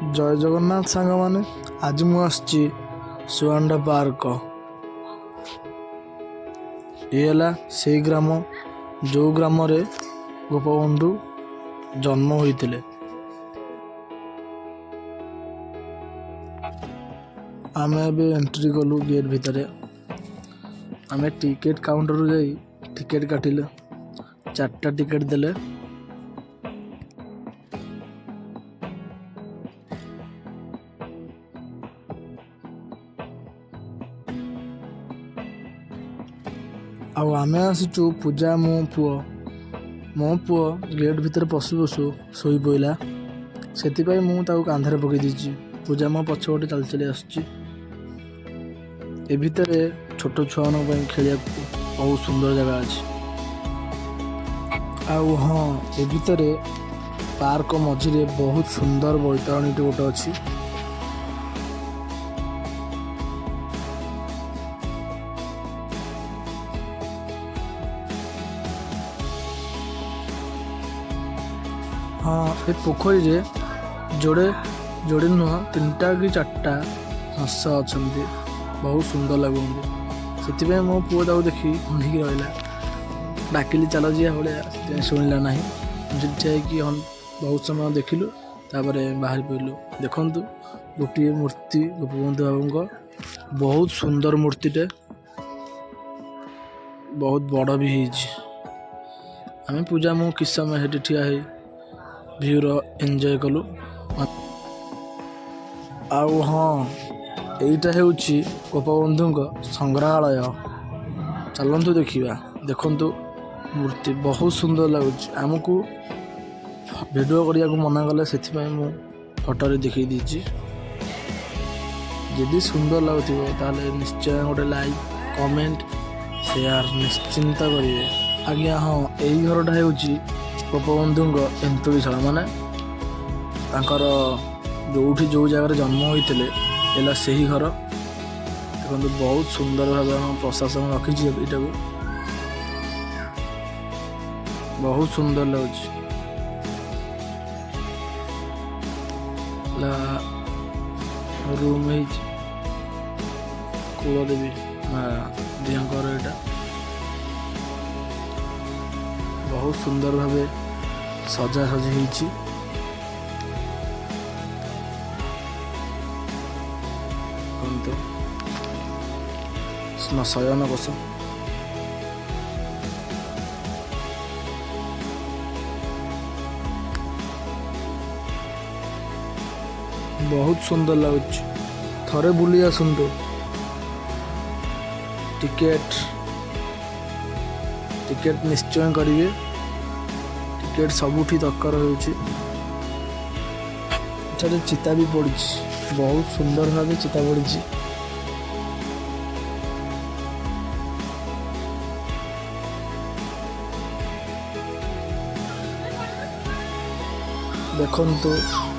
जय जगन्नाथ सांग मैंने आज मुझे सुआंडा पार्क ये से ग्राम जो ग्राम रे गोपबंधु जन्म होते। आम एंट्री कलु गेट भितर आम टिकेट काउंटर जाई टिकेट काटिले 4टा टिकेट देले। आम आसीचु पूजा मो पुओ गेट भितर पशु पशु शोई पड़ा से मुझे कांधे पकई दीची। पूजा मो पछपटे चल चली आसुची। ए भितर छोट छुआ खेल बहुत सुंदर जगह अच्छी। हाँ ए भितर पार्क मझिरे बहुत सुंदर बैतरणी गोटे अच्छी। हाँ ये पोखरी रे जोड़े जोड़े नुह 3टा कि 4टा हंस अच्छा बहुत सुंदर लगुच। से मो पुओ ताको देखी अनिक रहा डाकिली चल जी भाया शुणिला ना कि बहुत समय देखिलु तापर बाहर पड़ू। देखु गोटे मूर्ति गोपबंधु बाबू बहुत सुंदर मूर्तिटे बहुत बड़ भी आम पूजा मु किस समय हेटी ठिया है भ्यूर एंजॉय कलु। हाँ यहीटा हूँ गोपबंधु संग्रहालय चलतु देखा। देखु मूर्ति बहुत सुंदर लगुच। आमको वीडियो करने को मना कले से फोटो देखी दीची। जदि सुंदर लगुव ताले निश्चय गोटे लाइक कमेंट शेयर निश्चिंत करेंगे आज्ञा। हाँ यही घरटा हूँ गोपबंधु एंतुड़ीशाला माने जो जगह जन्म होते से ही घर। देखो बहुत सुंदर भाव प्रशासन रखी यहाँ को बहुत सुंदर लगुच। रूम कुलदेवी दिहर यहाँ बहुत सुंदर भाव सजा सजी होती। शयन बस बहुत सुंदर लगुच। थरे बुली आसतु टिकेट निश्चय करेंगे। टिकेट सबुठी दरकार होची। चिता भी पड़ी बहुत सुंदर भाव चिता पड़ी। देखंतु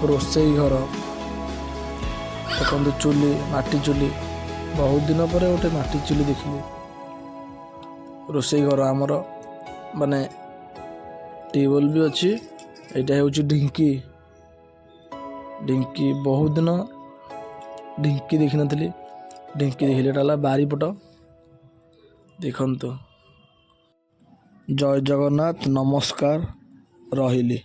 रोसई घर देखंतु चुली माटी चुली बहुत दिन पर गोटे माटी चुली देखिली। रोसई घर आमर माने टेबल भी अच्छी। यहाँ हूँ ढिंकी ढिंकी बहुत दिन ढिंकी देखी नी ढिंकी देखिए एटा बारीपट। देखंतु जय जगन्नाथ नमस्कार रहिली।